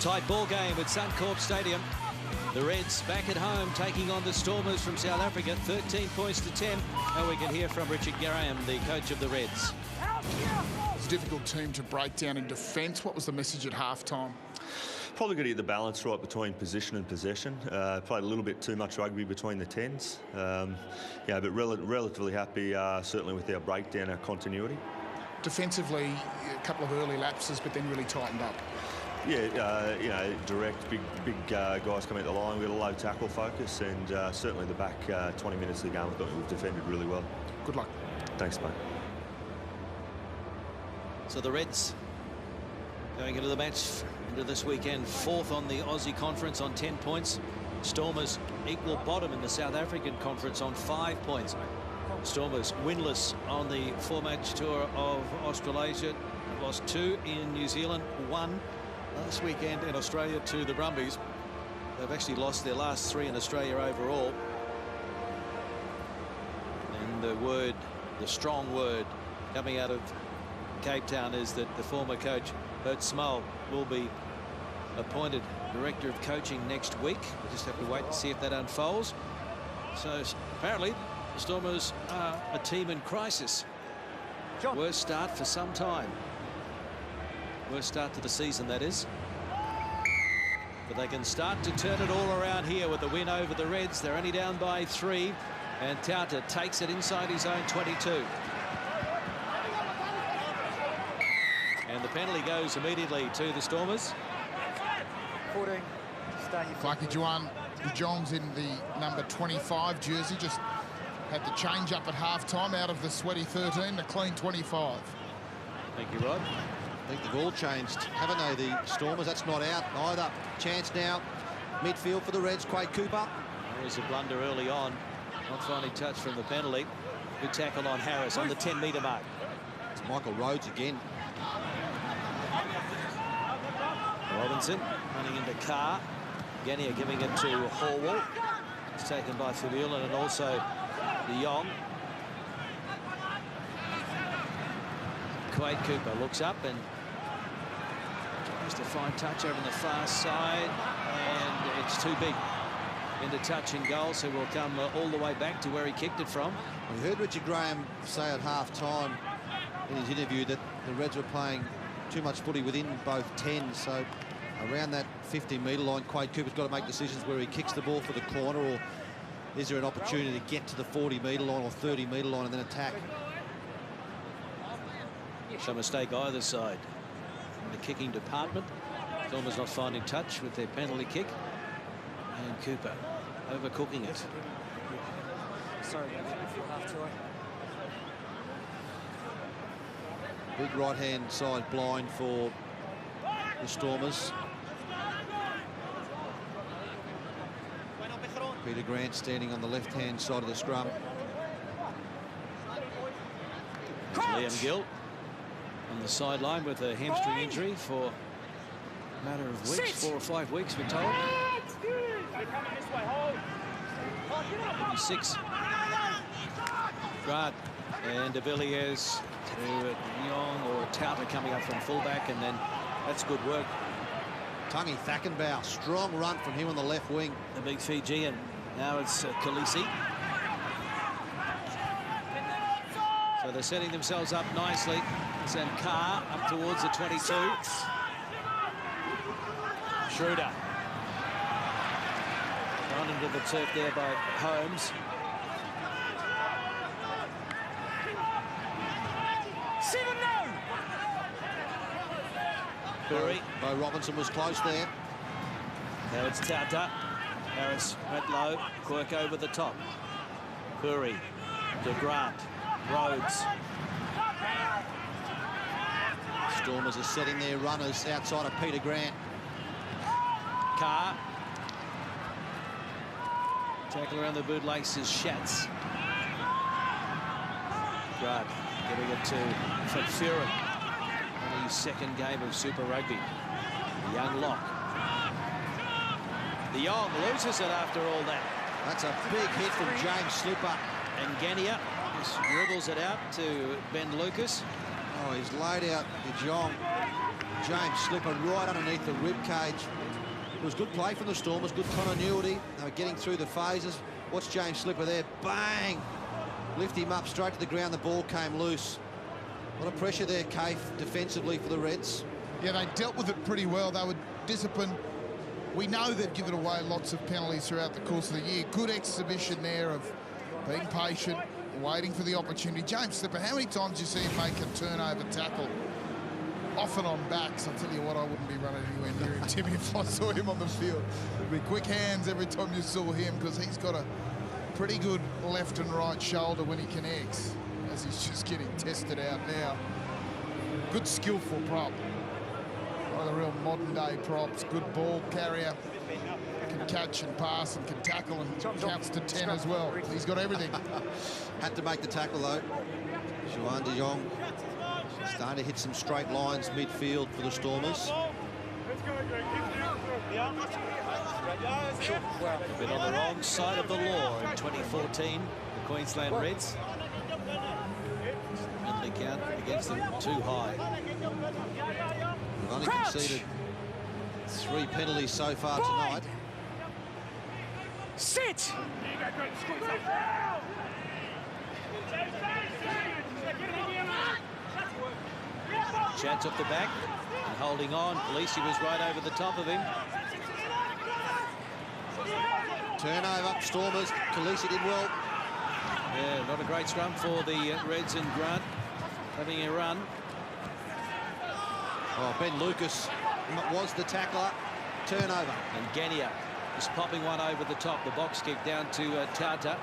Tight ball game at Suncorp Stadium. The Reds back at home taking on the Stormers from South Africa, 13 points to 10. And we can hear from Richard Graham, the coach of the Reds. It's a difficult team to break down in defence. What was the message at halftime? Probably got to get the balance right between position and possession. Played a little bit too much rugby between the 10s. Yeah, but relatively happy, certainly with our breakdown, our continuity. Defensively, a couple of early lapses, but then really tightened up. Yeah, you know, direct, big guys coming out the line. We got a low tackle focus, and certainly the back 20 minutes of the game, I thought we've defended really well. Good luck. Thanks, mate. So the Reds going into the match into this weekend, 4th on the Aussie Conference on 10 points. Stormers equal bottom in the South African Conference on 5 points. Stormers winless on the 4-match tour of Australasia. Lost 2 in New Zealand, 1 last weekend in Australia to the Brumbies. They've actually lost their last 3 in Australia overall. And the strong word coming out of Cape Town is that the former coach Bert Small will be appointed director of coaching next week. We just have to wait and see if that unfolds. So apparently the Stormers are a team in crisis. Worst start for some time. Worst start to the season, that is. But they can start to turn it all around here with the win over the Reds. They're only down by 3, and Tauta takes it inside his own 22. And the penalty goes immediately to the Stormers. 14. Clarky Juan de Jong's in the number 25 jersey. Just had the change up at half-time out of the sweaty 13, the clean 25. Thank you, Rod. I think they've all changed, haven't they, the Stormers? That's not out either. Chance now, midfield for the Reds, Quade Cooper. There was a blunder early on, not finding touch from the penalty. Good tackle on Harris on the 10-metre mark. It's Michael Rhodes again. Robinson running into Carr. Genia giving it to Horwell. It's taken by Fabulin and also De Jong. Quade Cooper looks up and tries to find touch over on the far side, and it's too big into touch and goal, so we'll come all the way back to where he kicked it from. We heard Richard Graham say at half-time in his interview that the Reds were playing too much footy within both 10s, so around that 50-metre line, Quade Cooper's got to make decisions where he kicks the ball for the corner, or is there an opportunity to get to the 40-metre line or 30-metre line and then attack? Some mistake either side in the kicking department. Stormers not finding touch with their penalty kick, and Cooper overcooking it. Sorry, half tour. Big right-hand side blind for the Stormers. Peter Grant standing on the left-hand side of the scrum. Liam Gill on the sideline with a hamstring injury for a matter of weeks, 4 or 5 weeks, we're told. 6. Grant and De Villiers to Young or Tauta coming up from fullback, and then that's good work. Tungi Thackenbow, strong run from him on the left wing. The big Fijian. Now it's Khaleesi. So they're setting themselves up nicely. Sam Carr up towards the 22. Schroeder. Gone into the turf there by Holmes. Curry. Bo Robinson was close there. Now it's Tauta. Harris went low. Quirk over the top. Curry. De Grant. Rhodes. Stormers are setting their runners outside of Peter Grant. Carr. Tackle around the bootlaces, Schatz. Grant giving it to Fitzgerald. On his second game of Super Rugby. Young lock. De Jong loses it after all that. That's a big hit from James Slipper. And Genia just dribbles it out to Ben Lucas. Oh, he's laid out De Jong. James Slipper right underneath the rib cage. It was good play from the Stormers, good continuity. They were getting through the phases. Watch James Slipper there. Bang! Lift him up straight to the ground. The ball came loose. A lot of pressure there, Kafe, defensively for the Reds. Yeah, they dealt with it pretty well. They were disciplined. We know they've given away lots of penalties throughout the course of the year. Good exhibition there of being patient, waiting for the opportunity. James Slipper, how many times do you see him make a turnover tackle? Often on backs. I'll tell you what, I wouldn't be running anywhere near him, Timmy, if I saw him on the field. It'd be quick hands every time you saw him, because he's got a pretty good left and right shoulder when he connects, as he's just getting tested out now. Good skillful prop. One of the real modern day props. Good ball carrier. Can catch and pass and can tackle and counts to 10 as well. He's got everything. Had to make the tackle though. Juan De Jong starting to hit some straight lines midfield for the Stormers. Been on the wrong side of the law in 2014, the Queensland Reds. Penalty count against them too high. We've only conceded 3 penalties so far tonight. Sit! Chance off the back and holding on. Lisi was right over the top of him. Turnover, Stormers. Talisi did well. Yeah, not a great scrum for the Reds, and Grant having a run. Oh, Ben Lucas was the tackler. Turnover. And Genia is popping one over the top. The box kick down to Tata,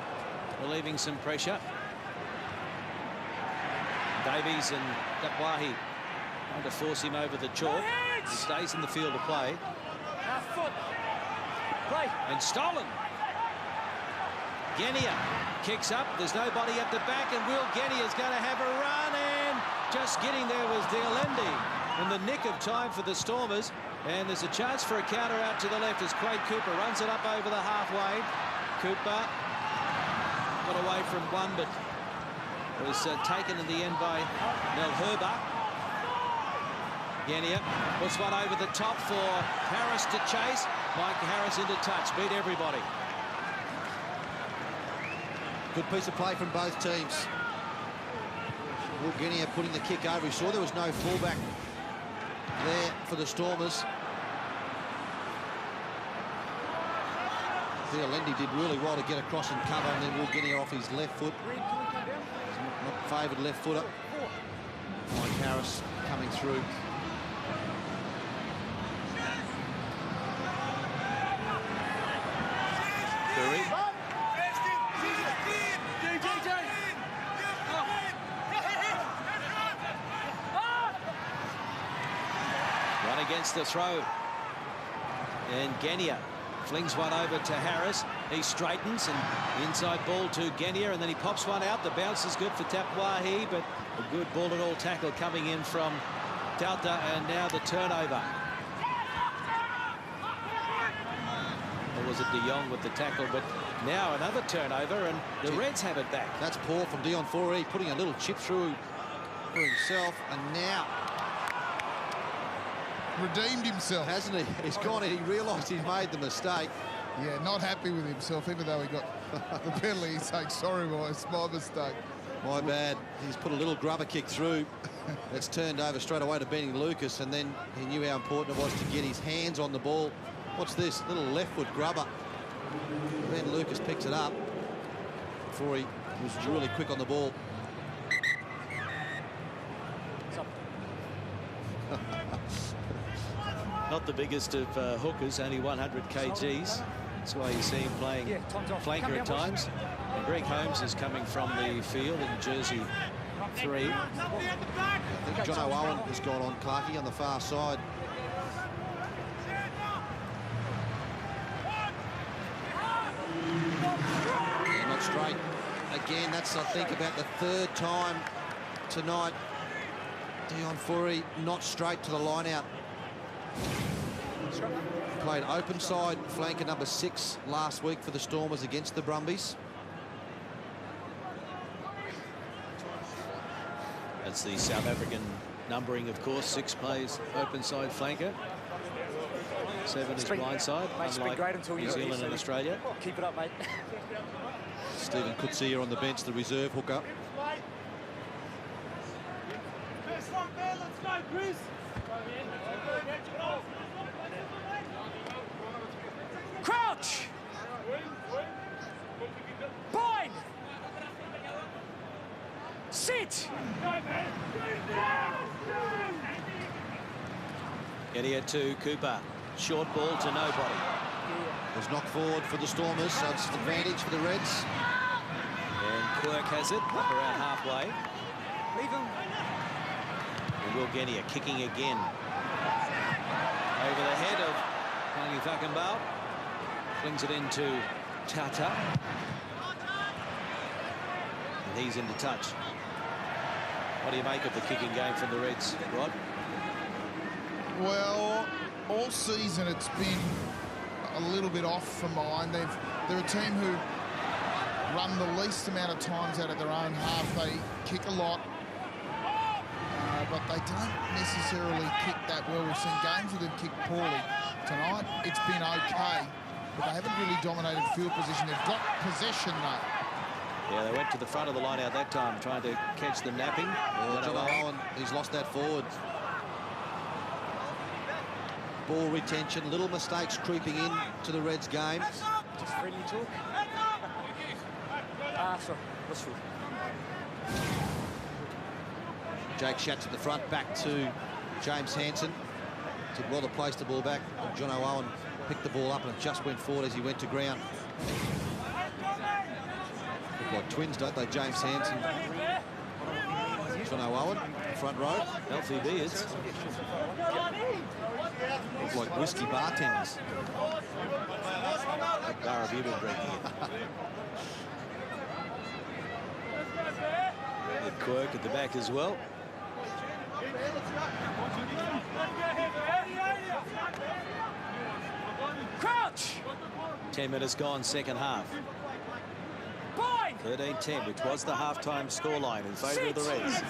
relieving some pressure. Davies and Tapwahi trying to force him over the chalk. He stays in the field of play. And stolen. Genia kicks up. There's nobody at the back, and Will Genia's going to have a run, and just getting there was Dialendi in the nick of time for the Stormers. And there's a chance for a counter out to the left as Quade Cooper runs it up over the halfway. Cooper got away from one, but was taken in the end by Mel Herber. Genia puts one over the top for Harris to chase. Mike Harris into touch, beat everybody. Good piece of play from both teams. Will Genia putting the kick over. He saw there was no fullback there for the Stormers. Dialendi did really well to get across and cover, and then Will Genia off his left foot. Not favoured left footer. Mike Harris coming through. Curry. Run against the throw. And Genia flings one over to Harris. He straightens, and inside ball to Genia, and then he pops one out. The bounce is good for Tapwahi, but a good ball and all tackle coming in from Tauta, and now the turnover. Or was it De Jong with the tackle, but now another turnover, and the Reds have it back. That's poor from Dion Forey, putting a little chip through for himself, and now Redeemed himself. hasn't he? He's gone in. He realised he's made the mistake. Yeah, not happy with himself, even though he got the penalty. He's saying, sorry, boys, my mistake. My bad. He's put a little grubber kick through. It's turned over straight away to Benny Lucas, and then he knew how important it was to get his hands on the ball. What's this? Little left foot grubber. Ben Lucas picks it up before he was really quick on the ball. Not the biggest of hookers, only 100 kgs. That's why you see him playing flanker at times. And Greg Holmes is coming from the field in jersey 3. I think John O'Owen has gone on Clarkey on the far side. Yeah, not straight. Again, that's, I think, about the 3rd time tonight. Dion Forey not straight to the line out. Played open side flanker number 6 last week for the Stormers against the Brumbies. That's the South African numbering, of course. 6 plays open side flanker. 7 is blind side, unlike great until New Zealand and Australia. Keep it up, mate. Stephen Coetzee on the bench, the reserve hooker. Crouch! Bind! Sit! Getting to Cooper. Short ball to nobody. Was knocked forward for the Stormers, so it's an advantage for the Reds. And Quirk has it up around halfway. Leave him. And Will Genia kicking again. Over the head of Tangi Fakenbau. Flings it into Tata. And he's into touch. What do you make of the kicking game from the Reds, Rod? Well, all season it's been a little bit off for mine. They're a team who run the least amount of times out of their own half. They kick a lot, but they don't necessarily kick that well. We've seen games where they've kicked poorly. Tonight, it's been okay, but they haven't really dominated field position. They've got possession, though. Yeah, they went to the front of the line out that time, trying to catch them napping. John Owen, he's lost that forward. Ball retention, little mistakes creeping in to the Reds game. Just friendly talk. Sorry. Westfield. Jake Schatz at the front, back to James Hansen. Did well to place the ball back, and John Owen picked the ball up and it just went forward as he went to ground. Look like twins, don't they? James Hansen, John Owen, front row. Healthy beers. Look like whiskey bartenders. What bar have you been drinking in? Quirk at the back as well. Crouch! 10 minutes gone, second half. 13-10, which was the halftime scoreline in favour of the Reds.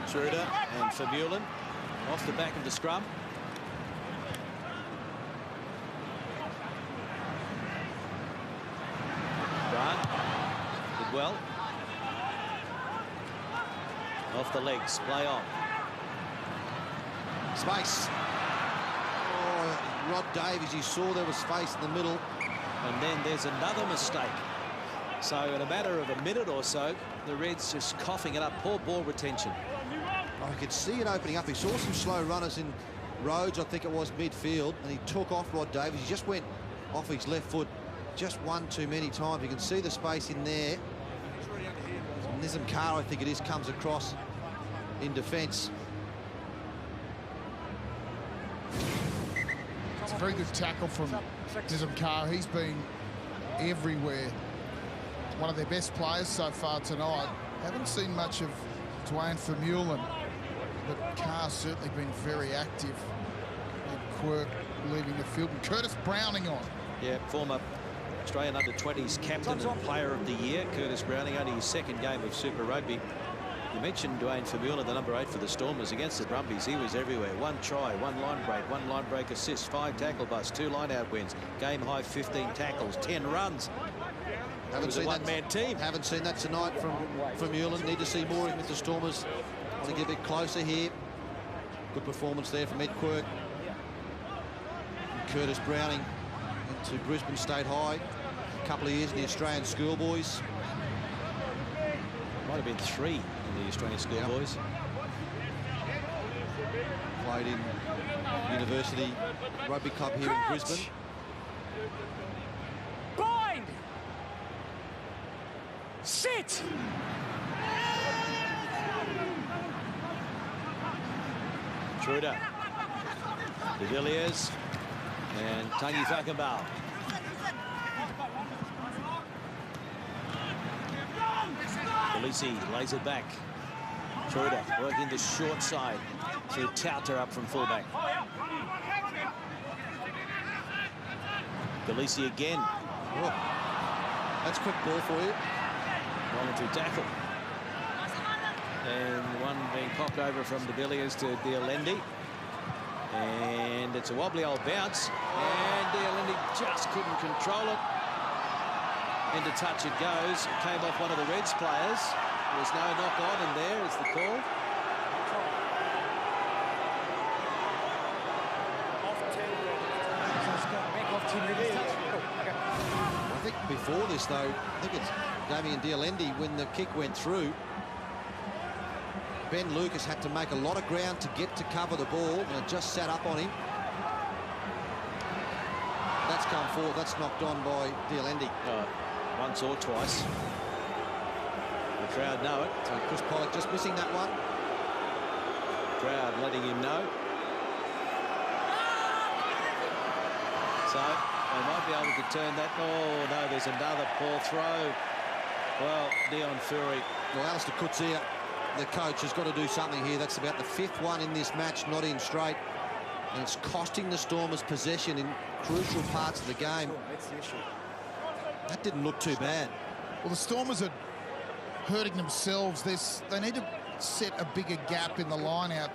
Schroeder and Vermeulen off the back of the scrum. Grant did well. Off the legs, play on. Space. Oh, Rod Davies, you saw there was space in the middle. And then there's another mistake. So in a matter of a minute or so, the Reds just coughing it up. Poor ball retention. I could see it opening up. He saw some slow runners in Rhodes, I think it was, midfield, and he took off Rod Davies. He just went off his left foot just one too many times. You can see the space in there. Nizam Carr, I think it is, comes across in defence. It's a very good tackle from Nizam Carr. He's been everywhere. One of their best players so far tonight. Haven't seen much of Dwayne Vermeulen, but Carr's certainly been very active. And Quirk leaving the field. And Curtis Browning on. Yeah, former Australian under-20s captain and player of the year. Curtis Browning, only his second game of Super Rugby. You mentioned Dwayne Vermeulen, the number 8 for the Stormers against the Brumbies. He was everywhere. 1 try, 1 line break assist, 5 tackle busts, 2 line-out wins. Game high 15 tackles, 10 runs. It was a one-man team. Haven't seen that tonight from Vermeulen. Need to see more of him with the Stormers. Want to get a bit closer here. Good performance there from Ed Quirk. And Curtis Browning into Brisbane State High. A couple of years in the Australian schoolboys. Might have been 3 in the Australian schoolboys. Played in University Rugby Club here in Brisbane. Bind! Sit! Schroeder, De Villiers, and Tangi Fakenbau. Felici lays it back. Schroeder working the short side through Tauter up from fullback. Felici again. Oh, that's quick ball for you. voluntary tackle. And one being popped over from de Villiers to Dialendi. And it's a wobbly old bounce. And Dialendi just couldn't control it. Into touch it goes. It came off one of the Reds players. There's no knock on, and there is the call. I think before this, though, I think it's Damien Dialendi, when the kick went through, Ben Lucas had to make a lot of ground to get to cover the ball, and it just sat up on him. That's come forward. That's knocked on by Dialendi. Once or twice. The crowd know it. So Chris Pollock just missing that one. Crowd letting him know. So they might be able to turn that. Oh, no, there's another poor throw. Well, Dion Fury. Well, Alistair Coetzee, the coach, has got to do something here. That's about the 5th one in this match, not in straight. And it's costing the Stormers possession in crucial parts of the game. That didn't look too bad. Well, the Stormers are hurting themselves. They need to set a bigger gap in the line out.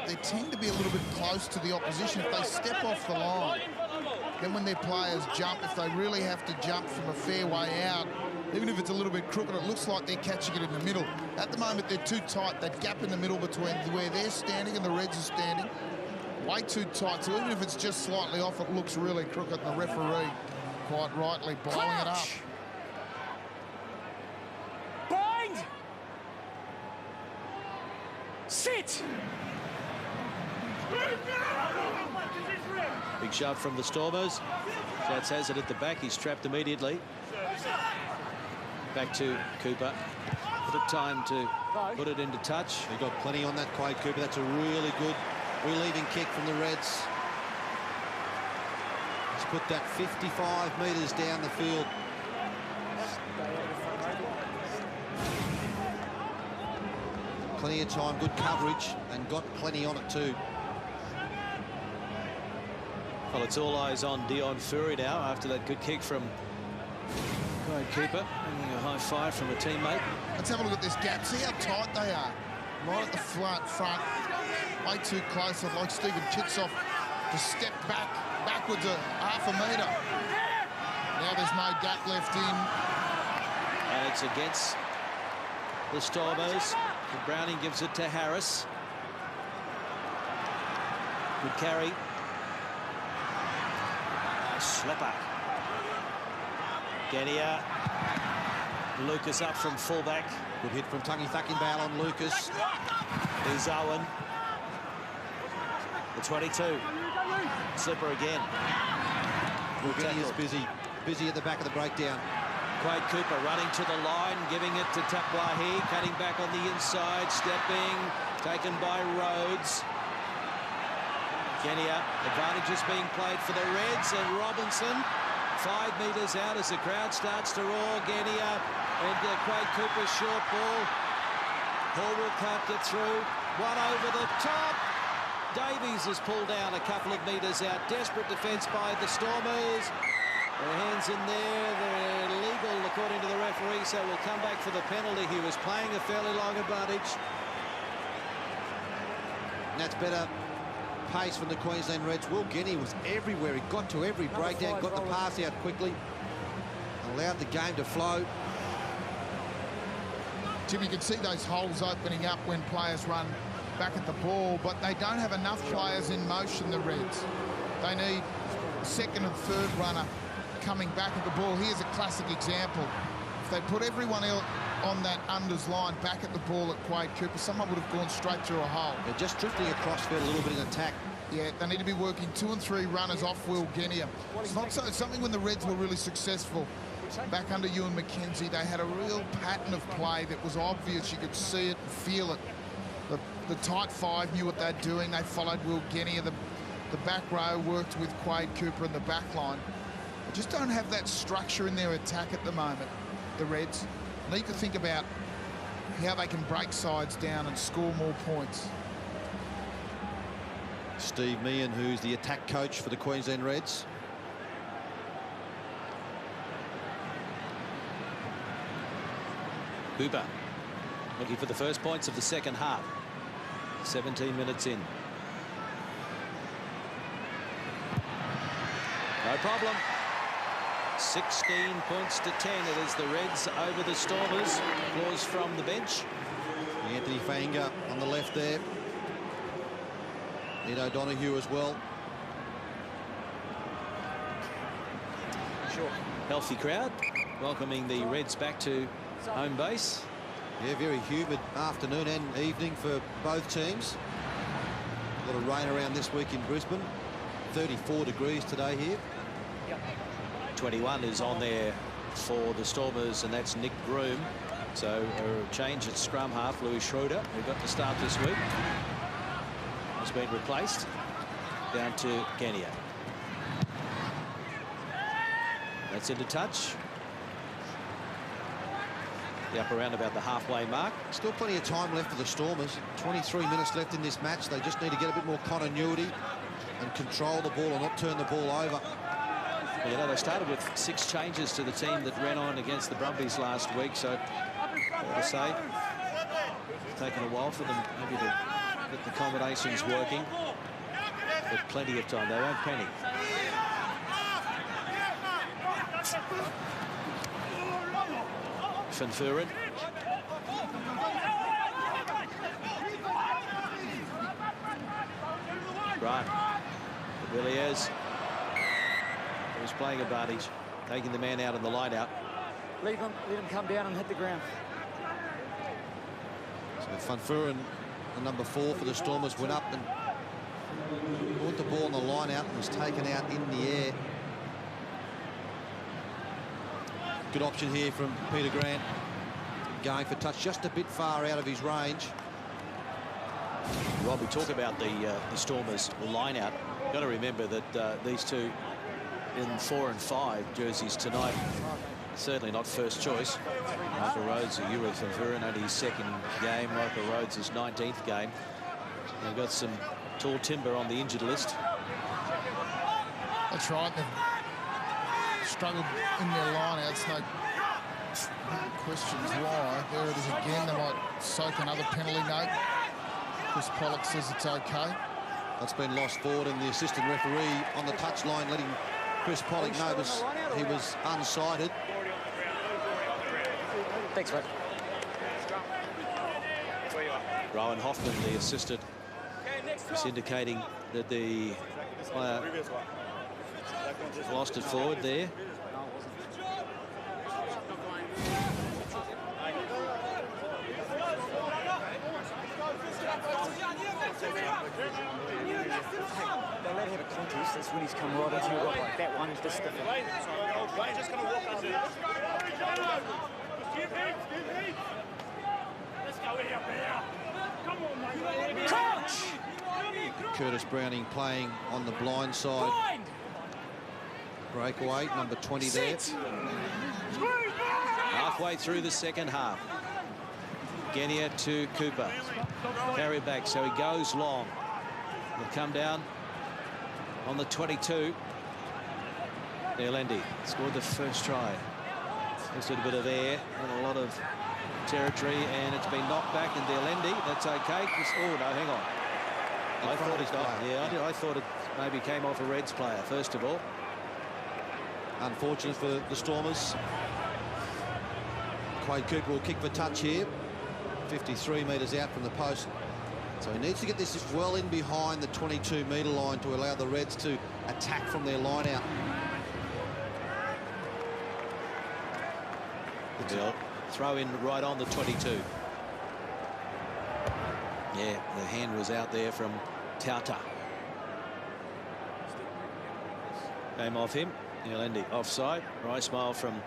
They tend to be a little bit close to the opposition. If they step off the line, then when their players jump, if they really have to jump from a fair way out, even if it's a little bit crooked, it looks like they're catching it in the middle. At the moment, they're too tight. That gap in the middle between where they're standing and the Reds are standing, way too tight. So even if it's just slightly off, it looks really crooked, and the referee, quite rightly, blowing it up. Bind! Sit! Big shove from the Stormers. Jats has it at the back. He's trapped immediately. Back to Cooper. Bit of time to put it into touch. He got plenty on that, Quade Cooper. That's a really good relieving kick from the Reds. He's put that 55 metres down the field. Plenty of time, good coverage, and got plenty on it too. Well, it's all eyes on Dion Fury now after that good kick from Quade Cooper. Bringing a high five from a teammate. Let's have a look at this gap. See how tight they are. Right at the front. Way too close. I'd like Stephen Kitsoff to step backwards a half a metre. Now there's no gap left in. And it's against the Stormers. And Browning gives it to Harris. Good carry. Slipper. Genia. Lucas up from fullback. Good hit from Tungi Thakinbale on Lucas. There's Owen. The 22. Slipper again. Genia is busy at the back of the breakdown. Quade Cooper running to the line, giving it to Tapwahi, cutting back on the inside, stepping, taken by Rhodes. Genia, advantage is being played for the Reds, and Robinson 5 metres out as the crowd starts to roar. Genia and Quade Cooper's short ball. Hallwell can't get through. One over the top. Davies is pulled down a couple of metres out. Desperate defence by the Stormers. Their hands in there. They're legal according to the referee, so we'll come back for the penalty. He was playing a fairly long advantage. And that's better pace from the Queensland Reds. Will Guinea was everywhere. He got to every breakdown, got the pass out quickly, allowed the game to flow. Jim, you can see those holes opening up when players run back at the ball, but they don't have enough players in motion, the Reds. They need second and third runner coming back at the ball. Here's a classic example. If they put everyone else on that unders line back at the ball at Quade Cooper, someone would have gone straight through a hole. They're just drifting across field a little bit in attack. Yeah, they need to be working 2 and 3 runners off Will Genia. It's not so. It's something when the Reds were really successful back under Ewan McKenzie. They had a real pattern of play that was obvious. You could see it and feel it. The tight 5 knew what they're doing. They followed Will Genia. The back row worked with Quade Cooper in the back line. They just don't have that structure in their attack at the moment, the Reds. Need to think about how they can break sides down and score more points. Steve Meehan, who's the attack coach for the Queensland Reds. Cooper looking for the first points of the second half. 17 minutes in. No problem. 16 points to 10. It is the Reds over the Stormers. Applause from the bench. Anthony Fainga on the left there. Ed O'Donoghue as well. Sure. Healthy crowd welcoming the Reds back to home base. Yeah, very humid afternoon and evening for both teams. A lot of rain around this week in Brisbane. 34 degrees today here. 21 is on there for the Stormers, and that's Nick Groom. So a change at scrum half. Louis Schroeder, who got the start this week, has been replaced. Down to Kenya. That's into touch. The upper round about the halfway mark. Still plenty of time left for the Stormers. 23 minutes left in this match. They just need to get a bit more continuity and control the ball and not turn the ball over. Well, you know, they started with 6 changes to the team that ran on against the Brumbies last week, so I would say it's taken a while for them maybe to get the combinations working, but plenty of time. They won't panic. Van Vuuren. Right. Villiers. He was playing advantage, taking the man out in the line out. Let him come down and hit the ground. So Van Vuuren, the number 4 for the Stormers, went up and brought the ball on the line out and was taken out in the air. Good option here from Peter Grant. Going for touch just a bit far out of his range. Rob, we talk about the Stormers line out. Got to remember that these two in 4 and 5 jerseys tonight, certainly not first choice. Michael Rhodes, a Euro Van Vuuren, only his second game. Michael Rhodes, his 19th game. They've got some tall timber on the injured list. That's right. They've struggled in their line-outs. No questions why. There it is again. They might soak another penalty note. Chris Pollock says it's okay. That's been lost forward, and the assistant referee on the touchline letting Chris Pollock know he was unsighted. Thanks, mate. Rowan Hoffman, the assistant, is indicating that the player lost it forward there. They let him have a contest. That's when he's come right into you like that one. Just different. Just going to walk under. Let's go here. Come on, mate. Coach! Curtis Browning playing on the blind side. Breakaway, number 20 there. Halfway through the second half. Genia to Cooper. Carry back, so he goes long. He'll come down on the 22. Lealendi scored the first try. Just a bit of air and a lot of territory, and it's been knocked back. And Lealendi, that's okay. Oh no, hang on. I thought it got. Yeah, I thought it maybe came off a Reds player first of all. Unfortunate for the Stormers. Quade Cooper will kick for touch here. 53 metres out from the post. So he needs to get this well in behind the 22-metre line to allow the Reds to attack from their line out. They'll throw in right on the 22. Yeah, the hand was out there from Tauta. Came off him. Lealendi offside. Right smile from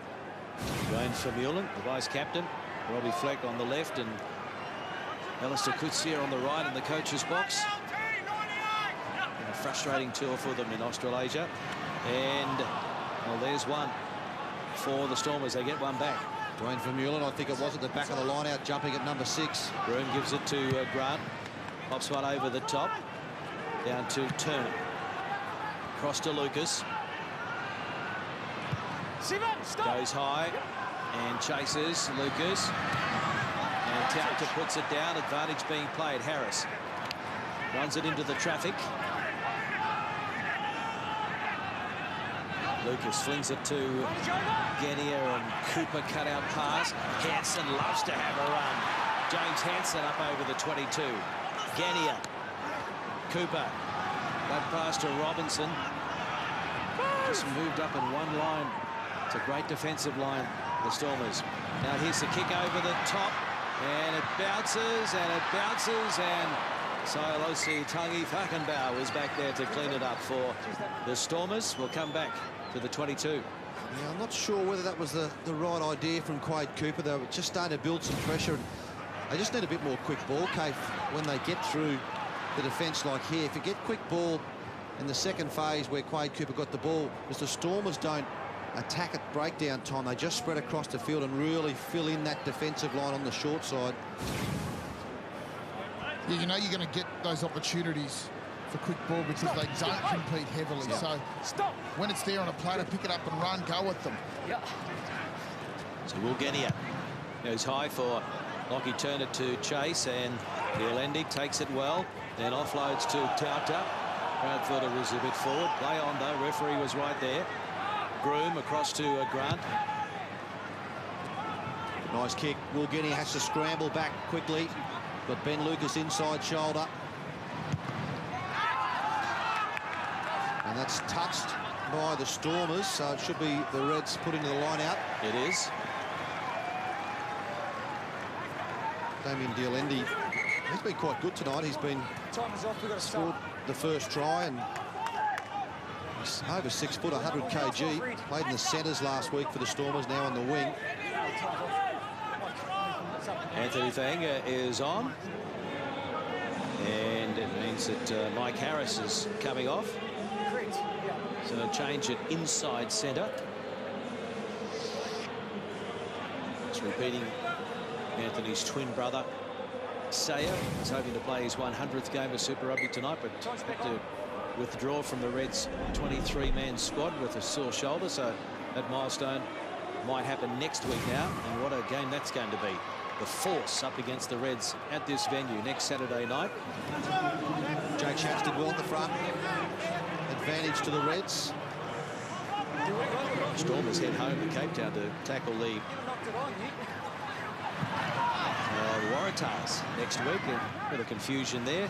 Wayne Vermeulen, the vice-captain. Robbie Fleck on the left and Alistair Coetzee on the right in the coach's box. And a frustrating tour for them in Australasia. And, well, there's one for the Stormers. They get one back. Wayne Vermeulen, I think it was at the back of the line out, jumping at number 6. Broome gives it to Grant. Pops one over the top. Down to Turner. Cross to Lucas. Goes high and chases Lucas. Tauta puts it down. Advantage being played. Harris runs it into the traffic. Lucas flings it to Genia, and Cooper cut out pass. Hansen loves to have a run. James Hansen up over the 22. Genia. Cooper. That pass to Robinson. Just moved up in one line. It's a great defensive line, the Stormers. Now here's the kick over the top. And it bounces, and Sialosi Tangi Fakenbau was back there to clean it up for the Stormers. We'll come back to the 22. Yeah, I'm not sure whether that was the right idea from Quade Cooper. They were just starting to build some pressure. And they just need a bit more quick ball, Kate, when they get through the defence like here. If you get quick ball in the second phase where Quade Cooper got the ball, because the Stormers don't attack at breakdown time, they just spread across the field and really fill in that defensive line on the short side. Yeah, you know you're going to get those opportunities for quick ball because they don't compete heavily. So when it's there on a platter, pick it up and run, go with them. So Wilgenia goes high for Lockie Turner to chase, and Iolendi takes it well, then offloads to Tauta. Crowd thought it was a bit forward. Play on though, referee was right there. Groom across to Grant. Nice kick. Wilgenia has to scramble back quickly. Got Ben Lucas inside shoulder. And that's touched by the Stormers, so it should be the Reds putting the line out. It is. Damien Iolendi, he's been quite good tonight. He's been scored the first try, and he's over 6 foot, 100 kg. Played in the centres last week for the Stormers, now on the wing. Anthony Thanga is on, and it means that Mike Harris is coming off. So a change at inside centre. It's repeating Anthony's twin brother, Sayer. He's hoping to play his 100th game of Super Rugby tonight, but had to withdraw from the Reds' 23-man squad with a sore shoulder, so that milestone might happen next week now. And what a game that's going to be. The Force up against the Reds at this venue next Saturday night. Jake Schatz did well at the front. Advantage to the Reds. Stormers head home to Cape Town to tackle the Waratahs next week. A bit of confusion there.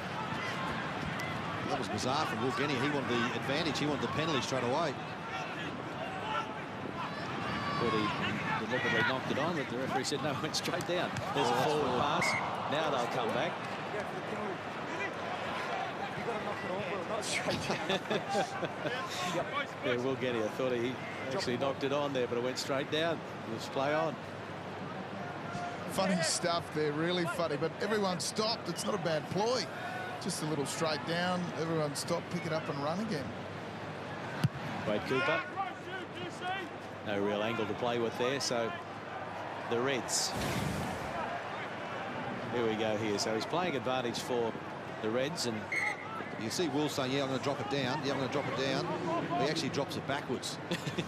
That was bizarre from Wilgenia. He wanted the advantage. He wanted the penalty straight away. But he deliberately knocked it on, but the referee said no, it went straight down. There's a forward pass. Now they'll come back. Yeah, Wilgenia thought he actually knocked it on there, but it went straight down. Let's play on. Funny stuff there, really funny, but everyone stopped. It's not a bad ploy. Just a little straight down. Everyone stopped, pick it up and run again. Quade Cooper. No real angle to play with there, so the Reds. Here we go here. So he's playing advantage for the Reds, and you see Will saying, yeah, I'm going to drop it down. Yeah, I'm going to drop it down. He actually drops it backwards.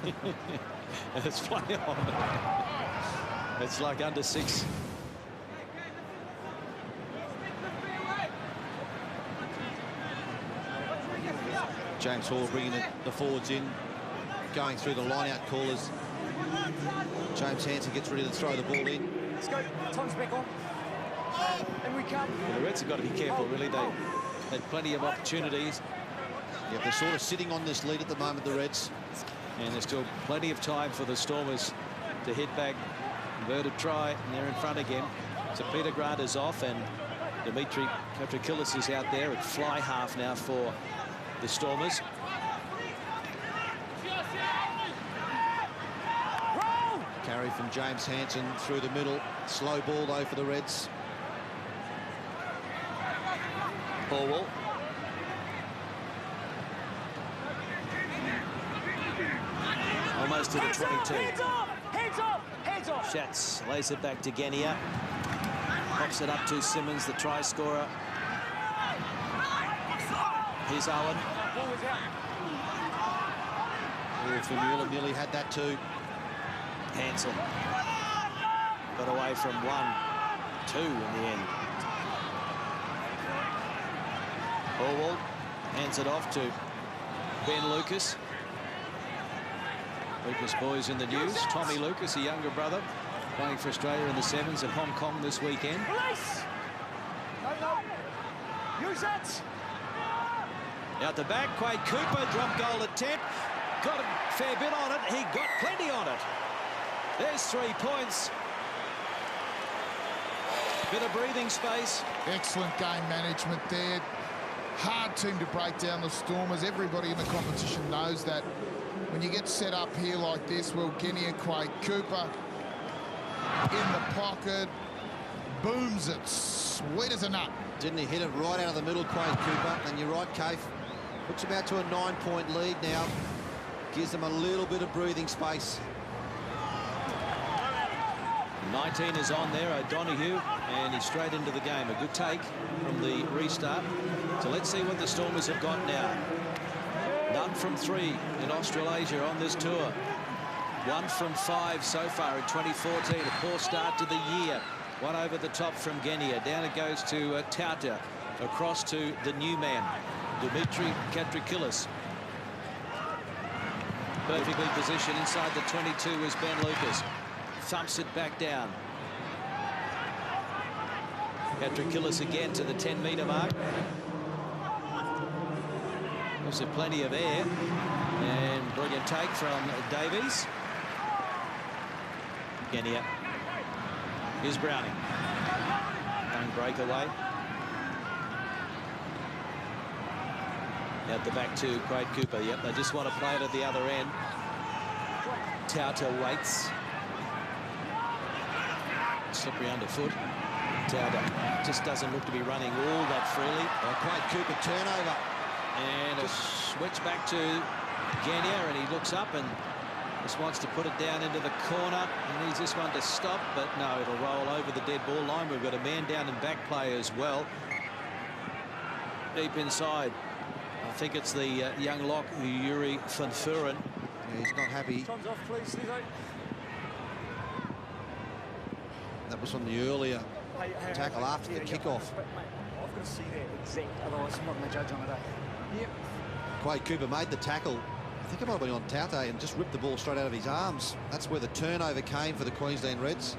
And it's play on. It's like under 6. James Hall bringing the forwards in, going through the line-out callers. James Hansen gets ready to throw the ball in. Let's go. Time's back on. And we come. Well, the Reds have got to be careful, really. They had plenty of opportunities. Yeah, they're sort of sitting on this lead at the moment, the Reds. And there's still plenty of time for the Stormers to hit back. Inverted try, and they're in front again. So Peter Grant is off, and Dimitri Kotrikilis is out there at fly half now for the Stormers. Carry from James Hansen through the middle. Slow ball, though, for the Reds. Orwell. Almost to the 22. Hands up! Hands up! Hands up! Schatz lays it back to Genia. Pops it up to Simmons, the try scorer. Here's Owen. Famula nearly had that too. Hansel got away from one. 2 in the end. Orwell hands it off to Ben Lucas. Lucas boys in the news. Tommy Lucas, a younger brother, playing for Australia in the sevens at Hong Kong this weekend. Release! No. Use it! Out the back, Quade Cooper, drop goal attempt. Got a fair bit on it. He got plenty on it. There's 3 points. Bit of breathing space. Excellent game management there. Hard team to break down the Stormers. Everybody in the competition knows that. When you get set up here like this, well, Guinea and Quade Cooper in the pocket, booms it, sweet as a nut. Didn't he hit it right out of the middle, Quade Cooper? And you're right, Cave. Puts him out to a 9-point lead now. Gives them a little bit of breathing space. 19 is on there, O'Donoghue, and he's straight into the game. A good take from the restart. So let's see what the Stormers have got now. None from 3 in Australasia on this tour. 1 from 5 so far in 2014. A poor start to the year. One over the top from Genia. Down it goes to Tauta. Across to the new man, Dimitri Katrikilis. Perfectly positioned inside the 22 is Ben Lucas. Thumps it back down. Katrikilis again to the 10-metre mark. Gives it plenty of air. And brilliant take from Davies. Genia. Here's Browning. Young breakaway. Out the back to Quade Cooper. Yep, they just want to play it at the other end. Tauta waits. Slippery underfoot. Tauta just doesn't look to be running all that freely. Quade Cooper turnover. And a switch back to Genia, and he looks up and just wants to put it down into the corner. He needs this one to stop, but no, it'll roll over the dead ball line. We've got a man down and back play as well. Deep inside. I think it's the young lock, Yuri van Vuren. Yeah, he's not happy. Time's off, please, Lizzo. That was on the earlier tackle after the kickoff. But, mate, I've got to see that exact, otherwise I'm not going to judge on it, eh? Yep. Quade Cooper made the tackle. I think it might have been on Tauta and just ripped the ball straight out of his arms. That's where the turnover came for the Queensland Reds.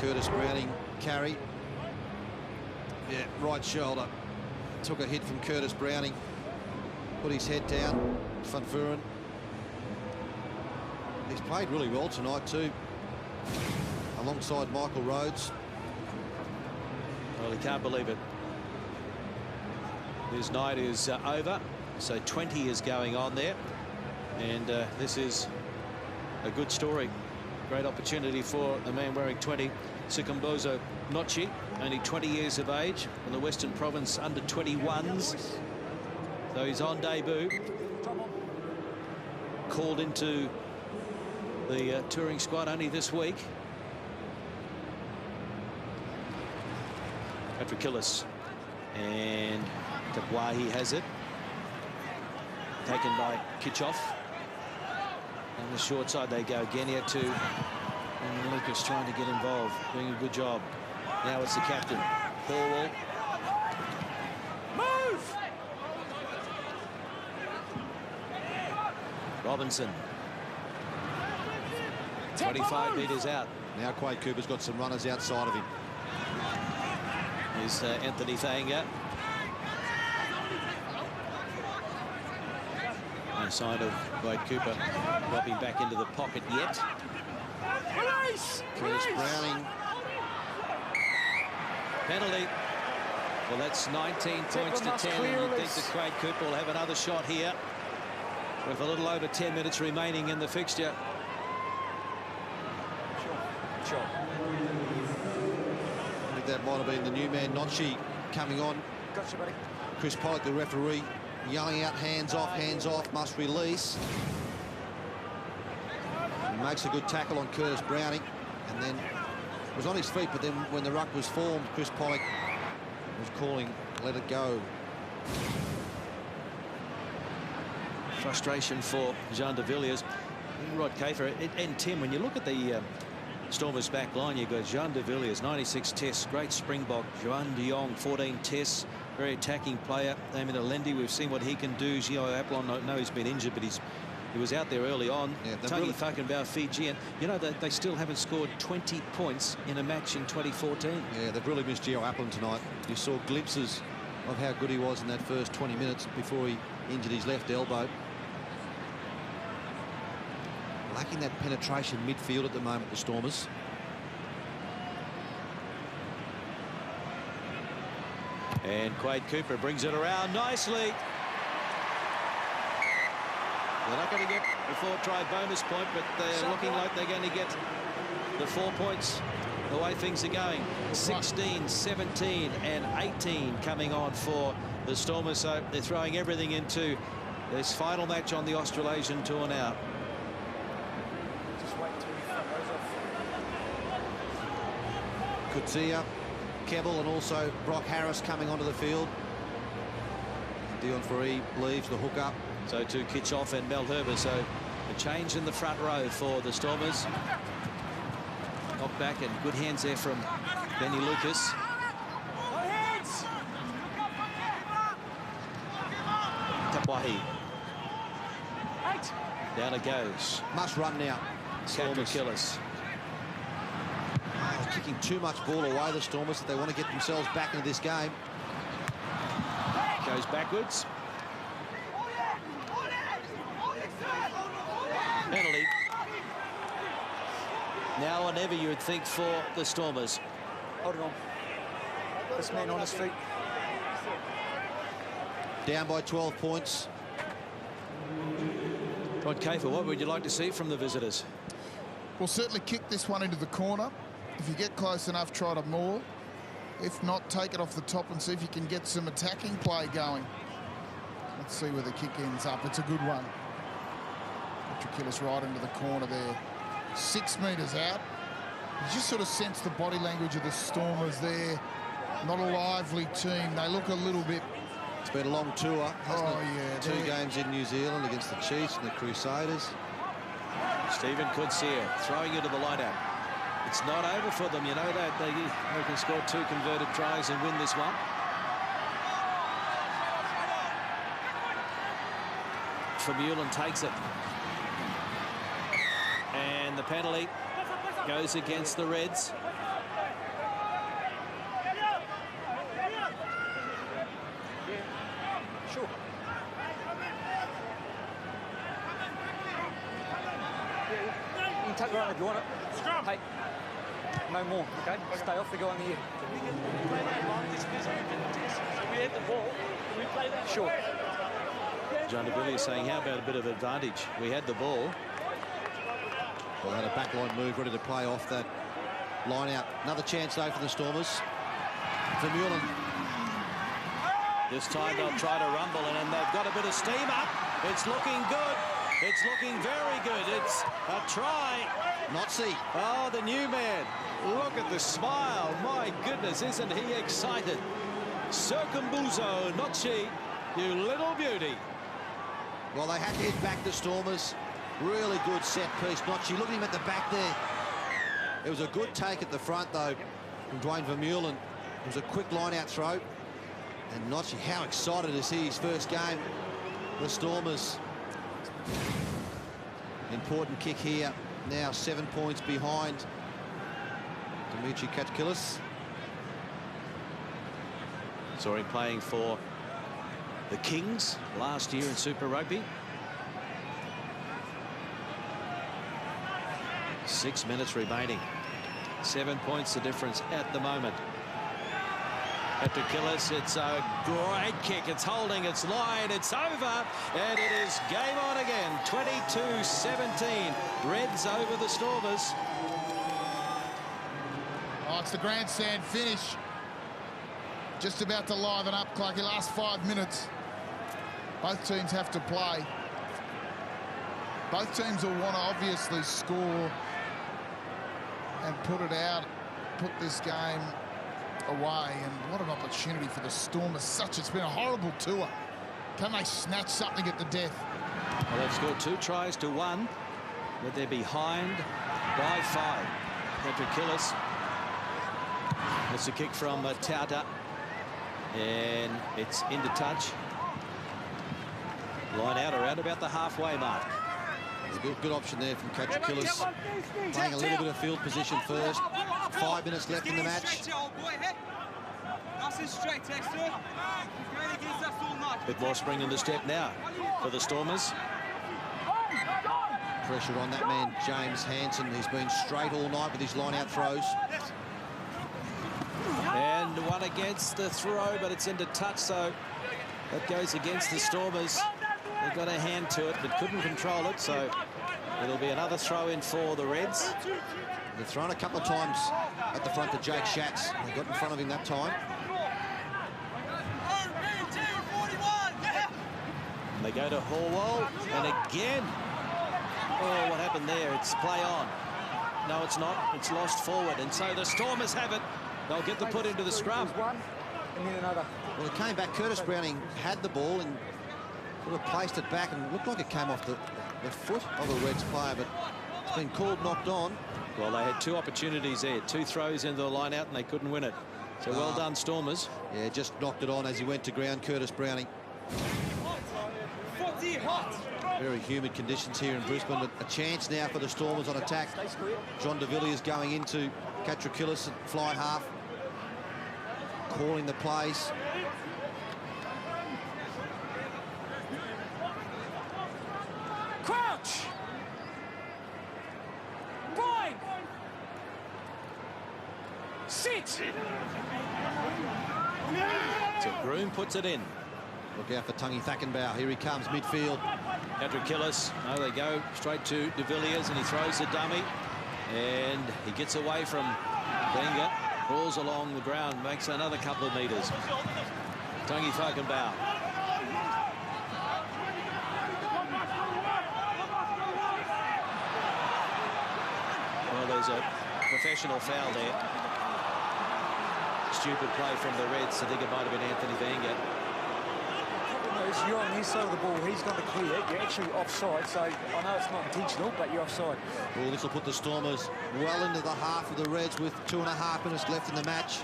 Curtis Browning carry. Yeah, right shoulder. Took a hit from Curtis Browning. Put his head down. Van Vuren. He's played really well tonight too, alongside Michael Rhodes. Well, he can't believe it. His night is over, so 20 is going on there, and this is a good story. Great opportunity for the man wearing 20, Sikumbozo Nochi, only 20 years of age, from the Western Province under 21s. So he's on debut, called into the touring squad only this week. Katrikilis, and Tabwahi has it. Taken by Kitchoff. On the short side they go. Genia to and Lucas trying to get involved, doing a good job. Now it's the captain, Paul. Move! Robinson. 25 metres out. Now Quade Cooper's got some runners outside of him. Here's Anthony Thanga. No sign of Quade Cooper dropping back into the pocket yet. Release! Curtis Browning. Penalty. Well, that's 19 points to 10. And you think that Quade Cooper will have another shot here with a little over 10 minutes remaining in the fixture. Sure. I think that might have been the new man, Nochi, coming on. Gotcha, buddy. Chris Pollock, the referee, yelling out, hands off, must release. He makes a good tackle on Curtis Browning, and then was on his feet, but then when the ruck was formed, Chris Pollock was calling, let it go. Frustration for Jean de Villiers. Rod Kafer and Tim, when you look at the Stormers back line, you've got Jean de Villiers, 96 tests, great Springbok. Juan de Jong, 14 tests, very attacking player. Damien Alendi, we've seen what he can do. Gio Apollon, I know he's been injured, but he was out there early on. Yeah, Tony Fuckenbauer, Fijian. You know, they still haven't scored 20 points in a match in 2014. Yeah, they've really missed Gio Apollon tonight. You saw glimpses of how good he was in that first 20 minutes before he injured his left elbow. Lacking that penetration midfield at the moment, the Stormers. And Quade Cooper brings it around nicely. They're not going to get the 4-try bonus point, but they're looking like they're going to get the 4 points the way things are going. 16, 17 and 18 coming on for the Stormers. So they're throwing everything into this final match on the Australasian tour now. Kutsia, Kebbell, and also Brock Harris coming onto the field. Dion Faree leaves the hook up. So to Kitchoff and Mel Herber. So a change in the front row for the Stormers. Knocked back and good hands there from Benny Lucas. Tapuahi. Down it goes. Must run now. Katrakilis. Kicking too much ball away, the Stormers, if they want to get themselves back into this game. Goes backwards. Penalty. Now or never, you would think, for the Stormers. Hold it on. This man on his feet. Down by 12 points. Rod Kafer, what would you like to see from the visitors? We'll certainly kick this one into the corner. If you get close enough, try to maul. If not, take it off the top and see if you can get some attacking play going. Let's see where the kick ends up. It's a good one. Katrakilis right into the corner there. 6 metres out. You just sort of sense the body language of the Stormers there. Not a lively team. They look a little bit... It's been a long tour, hasn't it? Yeah. 2 games in New Zealand against the Chiefs and the Crusaders. Stephen Kutsia throwing into the lineup. It's not over for them, you know that. They can score 2 converted tries and win this one. Vermeulen takes it. And the penalty goes against the Reds. Sure. You can take it around if you want it. Hey, no more, okay? Stay off the go on the ear. We had the ball. We play that. Sure. John de Villiers saying, how about a bit of advantage? We had the ball. Well, had a backline move ready to play off that line out. Another chance, though, for the Stormers. Vermeulen. This time they'll try to rumble, and they've got a bit of steam up. It's looking good. It's looking very good. It's a try. Notzi. Oh, the new man. Look at the smile. My goodness, isn't he excited? Circumbuzo, Notzi, you little beauty. Well, they had to hit back the Stormers. Really good set piece. Notzi, look at him at the back there. It was a good take at the front, though, from Dwayne Vermeulen. It was a quick line-out throw. And Notzi, how excited is he, his first game. The Stormers. Important kick here. Now 7 points behind Dimitri Katrakilis. Saw him playing for the Kings last year in Super Rugby. 6 minutes remaining. 7 points the difference at the moment. Katrakilis, it's a great kick. It's holding its line. It's over. And it is game on again. 22-17. Reds over the Stormers. Oh, it's the grandstand finish. Just about to liven up, Clarky. Last 5 minutes. Both teams have to play. Both teams will want to obviously score and put it out, put this game away. And what an opportunity for the Stormers. It's been a horrible tour. Can they snatch something at the death? Well, they've scored 2 tries to 1. but they're behind by 5. Petrokillis. It's a kick from Tauta, and it's into touch. Line out around about the halfway mark. There's a good option there from Petrokillis. Playing a little bit of field position first. 5 minutes left in the match. Bit more spring in the step now for the Stormers. Pressure on that man, James Hansen. He's been straight all night with his line-out throws. And one against the throw, but it's into touch, so that goes against the Stormers. They got a hand to it, but couldn't control it, so it'll be another throw in for the Reds. They've thrown a couple of times at the front to Jake Schatz. They got in front of him that time. And they go to Horwell, and again. Oh, what happened there? It's play on. No, it's not. It's lost forward, and so the Stormers have it. They'll get the put into the scrum. And then another. Well, it came back. Curtis Browning had the ball and sort of placed it back, and it looked like it came off the foot of a Reds player, but it's been called knocked on. Well, they had 2 opportunities there. 2 throws into the line out, and they couldn't win it. So well done, Stormers. Yeah, just knocked it on as he went to ground, Curtis Browning. Very humid conditions here in Brisbane. A chance now for the Stormers on attack. John de Villiers going into Petrokillis at fly half. Calling the plays. Crouch! Bind! Sit! So Groom puts it in. Look out for Tungi Thackenbauer. Here he comes, midfield. Petrokillis, no, they go straight to de Villiers, and he throws the dummy. And he gets away from Wenger, crawls along the ground, makes another couple of metres. Tungi Thackenbauer. Well, there's a professional foul there. Stupid play from the Reds. I think it might have been Anthony Wenger. You're on his side of the ball, he's got to clear, you're actually offside, so I know it's not intentional, but you're offside. Well, this will put the Stormers well into the half of the Reds with 2.5 minutes left in the match.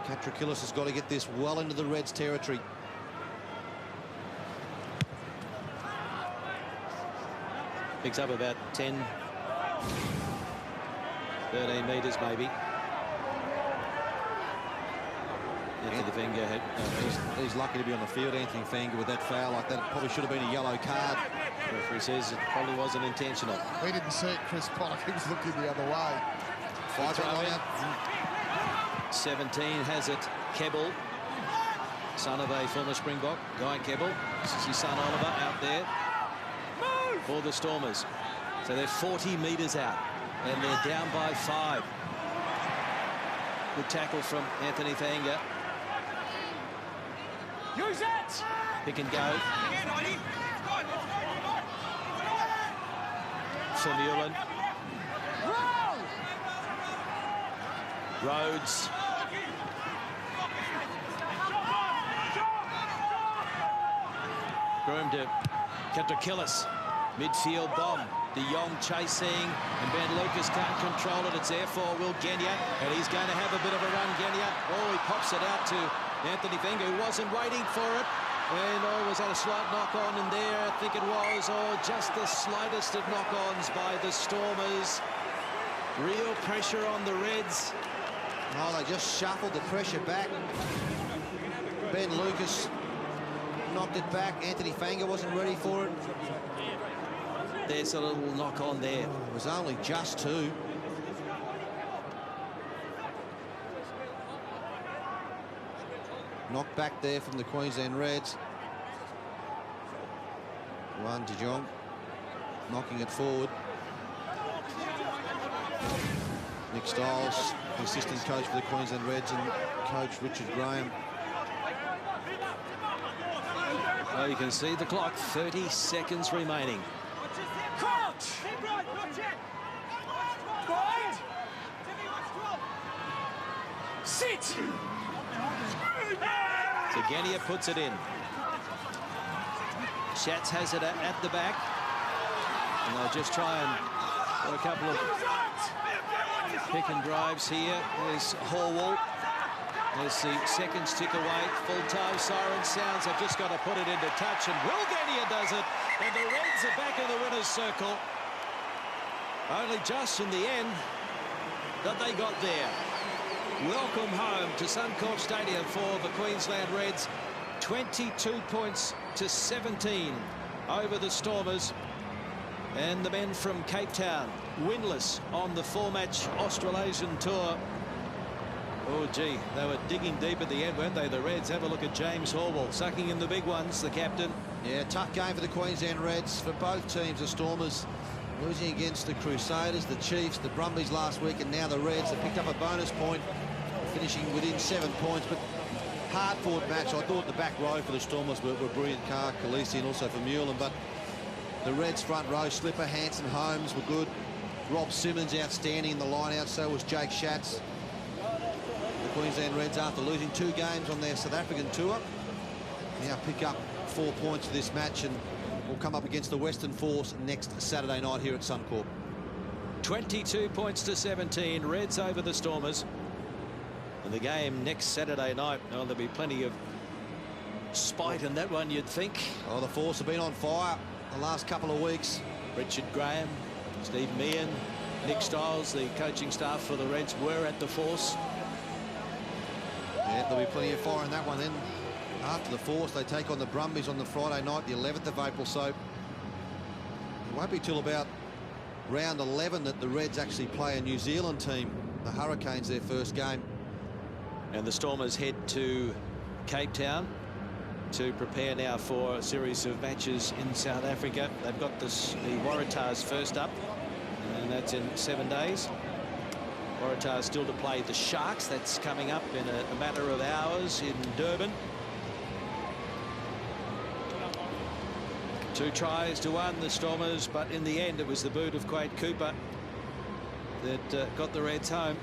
Petrokillis has got to get this well into the Reds territory. Picks up about 10, 13 metres maybe. Anthony Wenger had, he's lucky to be on the field, Anthony Wenger, with that foul like that. It probably should have been a yellow card. The referee says it probably wasn't intentional. We didn't see it, Chris Pollock. He was looking the other way. 17 has it. Keble, son of a former Springbok, Guy Keble. This is his son Oliver out there for the Stormers. So they're 40 metres out, and they're down by 5. Good tackle from Anthony Wenger. Use it! Pick and go. Vermeulen. Rhodes. Groom to Petrokillis. Midfield bomb. De Jong chasing, and Ben Lucas can't control it. It's there for Will Genia, and he's going to have a bit of a run, Genia. Oh, he pops it out to Anthony Wenger, who wasn't waiting for it. And, oh, was that a slight knock-on in there? I think it was. Oh, just the slightest of knock-ons by the Stormers. Real pressure on the Reds. Oh, they just shuffled the pressure back. Ben Lucas knocked it back. Anthony Wenger wasn't ready for it. There's a little knock on there. It was only just 2. Knocked back there from the Queensland Reds. One De Jong knocking it forward. Nick Stiles, the assistant coach for the Queensland Reds, and coach Richard Graham. Well, you can see the clock, 30 seconds remaining. Crouch! Bind! Sit! So Genia puts it in. Schatz has it at the back. And they'll just try and do a couple of pick and drives here. There's Horwell. There's the seconds tick away. Full-time siren sounds. They've just got to put it into touch, and Wilgenia does it. And the Reds are back in the winner's circle. Only just in the end that they got there. Welcome home to Suncorp Stadium for the Queensland Reds. 22 points to 17 over the Stormers. And the men from Cape Town, winless on the four-match Australasian tour. Oh, gee, they were digging deep at the end, weren't they, the Reds? Have a look at James Horwell, sucking in the big ones, the captain. Yeah, tough game for the Queensland Reds, for both teams. The Stormers losing against the Crusaders, the Chiefs, the Brumbies last week, and now the Reds have picked up a bonus point, finishing within 7 points. But hard-fought match. I thought the back row for the Stormers were brilliant. Carr, Khaleesi, and also for Mullen. But the Reds front row, Slipper, Hanson, Holmes were good. Rob Simmons outstanding in the line-out. So was Jake Schatz. The Queensland Reds, after losing 2 games on their South African tour, now pick up 4 points for this match and will come up against the Western Force next Saturday night here at Suncorp. 22 points to 17, Reds over the Stormers. And the game next Saturday night, well, there'll be plenty of spite in that one, you'd think. Oh, the Force have been on fire the last couple of weeks. Richard Graham, Steve Meehan, Nick Stiles, the coaching staff for the Reds were at the Force. Yeah, there'll be plenty of fire in that one then. After the Force, they take on the Brumbies on the Friday night, the 11th of April. So it won't be till about round 11 that the Reds actually play a New Zealand team. The Hurricanes, their first game. And the Stormers head to Cape Town to prepare now for a series of matches in South Africa. They've got the Waratahs first up, and that's in 7 days. Waratahs still to play the Sharks. That's coming up in a matter of hours in Durban. 2 tries to 1, the Stormers, but in the end it was the boot of Quade Cooper that got the Reds home.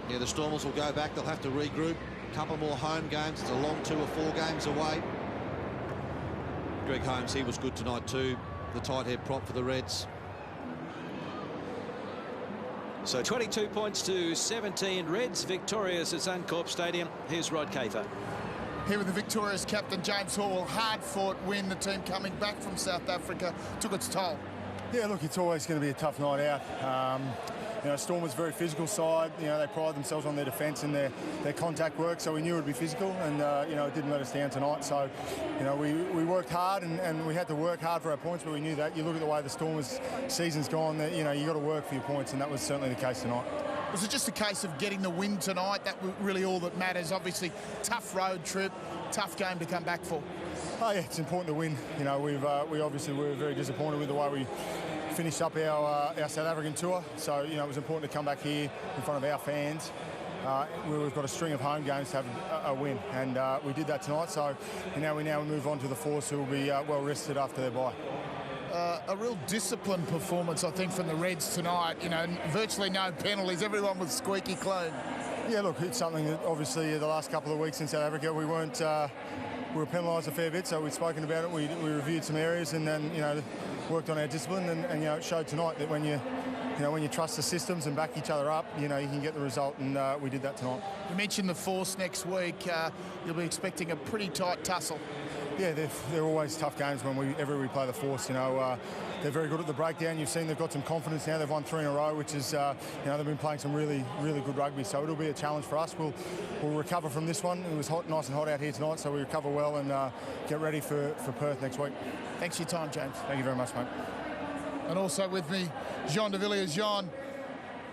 Yeah, the Stormers will go back. They'll have to regroup. A couple more home games. It's a long 2 or 4 games away. Greg Holmes, he was good tonight too. The tight head prop for the Reds. So 22 points to 17, Reds victorious at Suncorp Stadium. Here's Rod Kafer. Here with the victorious captain, James Horwell. Hard-fought win. The team coming back from South Africa took its toll. Yeah, look, it's always going to be a tough night out. You know, Stormers very physical side. You know, they pride themselves on their defence and their contact work, so we knew it would be physical, and you know, it didn't let us down tonight. So, you know, we worked hard and we had to work hard for our points, but we knew that. You look at the way the Stormers' season's gone, that, you know, you got to work for your points, and that was certainly the case tonight. Was it just a case of getting the win tonight? That was really all that matters. Obviously, tough road trip, tough game to come back for. Oh yeah, it's important to win. You know, we obviously were very disappointed with the way we finished up our South African tour. So, you know, it was important to come back here in front of our fans. We've got a string of home games to have a win, and we did that tonight. So now we move on to the Force, who will be well rested after their bye. A real disciplined performance, I think, from the Reds tonight. You know, virtually no penalties. Everyone was squeaky clean. Yeah, look, it's something that obviously the last couple of weeks in South Africa we weren't. We were penalised a fair bit, so we'd spoken about it. We reviewed some areas, and then, you know, worked on our discipline, and you know, it showed tonight that when you trust the systems and back each other up, you know, you can get the result, and we did that tonight. You mentioned the Force next week. You'll be expecting a pretty tight tussle. Yeah, they're always tough games whenever we play the Force. You know, they're very good at the breakdown. You've seen they've got some confidence now. They've won 3 in a row, which is, you know, they've been playing some really good rugby. So it'll be a challenge for us. We'll recover from this one. It was nice and hot out here tonight, so we recover well and get ready for Perth next week. Thanks for your time, James. Thank you very much, mate. And also with me, Jean de Villiers. Jean,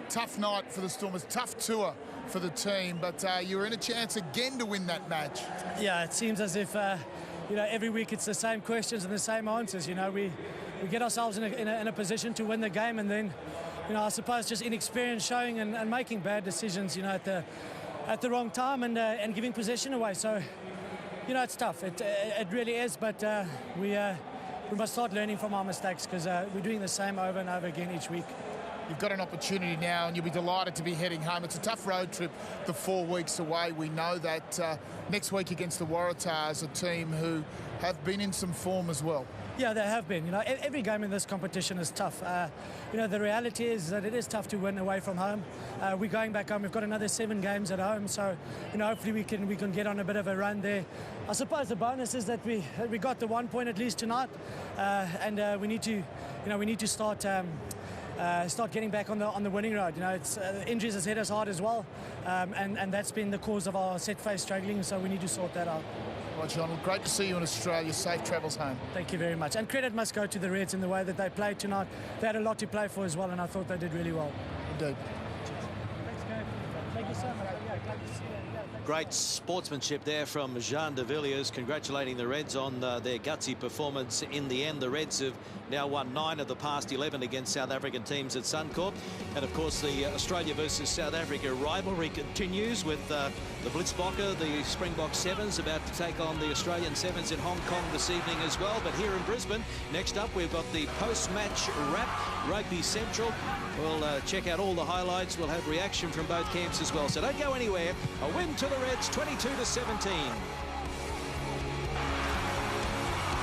tough night for the Stormers, tough tour for the team, but you were in a chance again to win that match. Yeah, it seems as if you know, every week it's the same questions and the same answers. You know, we get ourselves in a position to win the game, and then, you know, I suppose just inexperience showing and making bad decisions, you know, at the wrong time, and giving possession away. So, you know, it's tough. It really is, but we must start learning from our mistakes, because we're doing the same over and over again each week. You've got an opportunity now, and you'll be delighted to be heading home. It's a tough road trip, the 4 weeks away. We know that next week against the Waratahs, a team who have been in some form as well. Yeah, they have been. You know, every game in this competition is tough. You know, the reality is that it is tough to win away from home. We're going back home. We've got another 7 games at home, so you know, hopefully we can get on a bit of a run there. I suppose the bonus is that we got the 1 point at least tonight, and we need to start getting back on the winning road. You know, it's injuries has hit us hard as well, and that's been the cause of our set face struggling. So we need to sort that out. Right, John, great to see you in Australia. Safe travels home. Thank you very much. And credit must go to the Reds in the way that they played tonight. They had a lot to play for as well, and I thought they did really well. Indeed. Thanks, Gabe. Thank you so much. Yeah, glad to see you. Great sportsmanship there from Jean de Villiers, congratulating the Reds on their gutsy performance in the end. The Reds have now won 9 of the past 11 against South African teams at Suncorp. And of course the Australia versus South Africa rivalry continues with the Blitzbokker, the Springbok Sevens, about to take on the Australian Sevens in Hong Kong this evening as well. But here in Brisbane, next up we've got the post-match wrap, Rugby Central. We'll check out all the highlights. We'll have reaction from both camps as well. So don't go anywhere. A win to the Reds, 22-17.